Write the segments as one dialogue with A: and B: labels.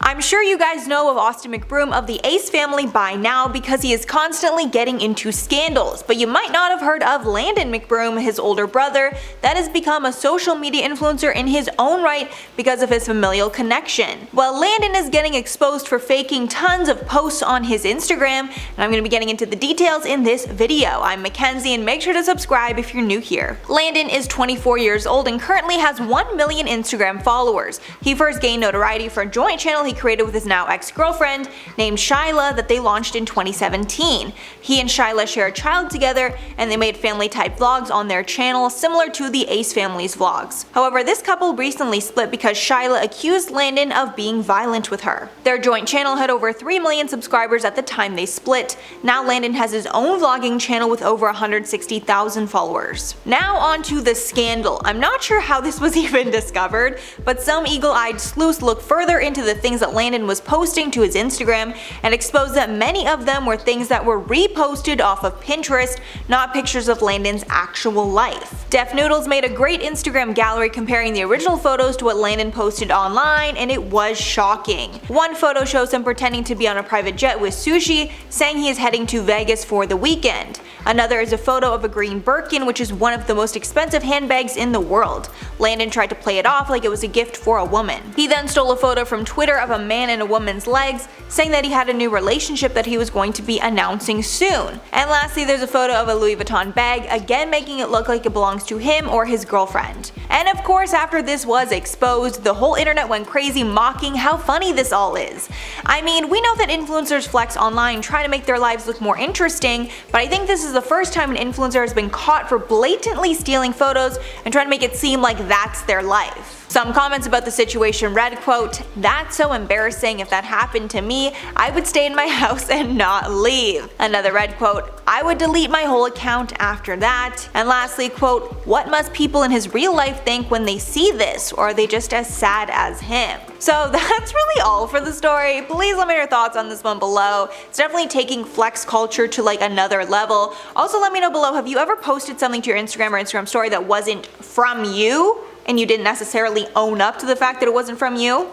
A: I'm sure you guys know of Austin McBroom of the Ace family by now because he is constantly getting into scandals, but you might not have heard of Landon McBroom, his older brother, that has become a social media influencer in his own right because of his familial connection. Well, Landon is getting exposed for faking tons of posts on his Instagram, and I'm going to be getting into the details in this video. I'm Mackenzie, and make sure to subscribe if you're new here. Landon is 24 years old and currently has 1 million Instagram followers. He first gained notoriety for a joint channel he created with his now ex-girlfriend named Shyla that they launched in 2017. He and Shyla share a child together, and they made family-type vlogs on their channel similar to the Ace family's vlogs. However, this couple recently split because Shyla accused Landon of being violent with her. Their joint channel had over 3 million subscribers at the time they split. Now Landon has his own vlogging channel with over 160,000 followers. Now on to the scandal. I'm not sure how this was even discovered, but some eagle-eyed sleuths look further into the things that Landon was posting to his Instagram and exposed that many of them were things that were reposted off of Pinterest, not pictures of Landon's actual life. Def Noodles made a great Instagram gallery comparing the original photos to what Landon posted online, and it was shocking. One photo shows him pretending to be on a private jet with sushi, saying he is heading to Vegas for the weekend. Another is a photo of a green Birkin, which is one of the most expensive handbags in the world. Landon tried to play it off like it was a gift for a woman. He then stole a photo from Twitter of a man and a woman's legs, saying that he had a new relationship that he was going to be announcing soon. And lastly, there's a photo of a Louis Vuitton bag, again making it look like it belongs to him or his girlfriend. And of course, after this was exposed, the whole internet went crazy mocking how funny this all is. I mean, we know that influencers flex online, try to make their lives look more interesting, but I think this is the first time an influencer has been caught for blatantly stealing photos and trying to make it seem like that's their life. Some comments about the situation read, quote, "That's so embarrassing. If that happened to me, I would stay in my house and not leave." Another read, quote, "I would delete my whole account after that." And lastly, quote, "What must people in his real life think when they see this, or are they just as sad as him?" So that's really all for the story. Please let me know your thoughts on this one below. It's definitely taking flex culture to like another level. Also let me know below, have you ever posted something to your Instagram or Instagram story that wasn't from you, and you didn't necessarily own up to the fact that it wasn't from you?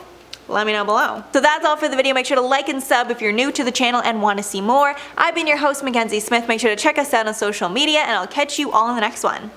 A: Let me know below. So that's all for the video. Make sure to like and sub if you're new to the channel and want to see more. I've been your host, Mackenzie Smith. Make sure to check us out on social media, and I'll catch you all in the next one.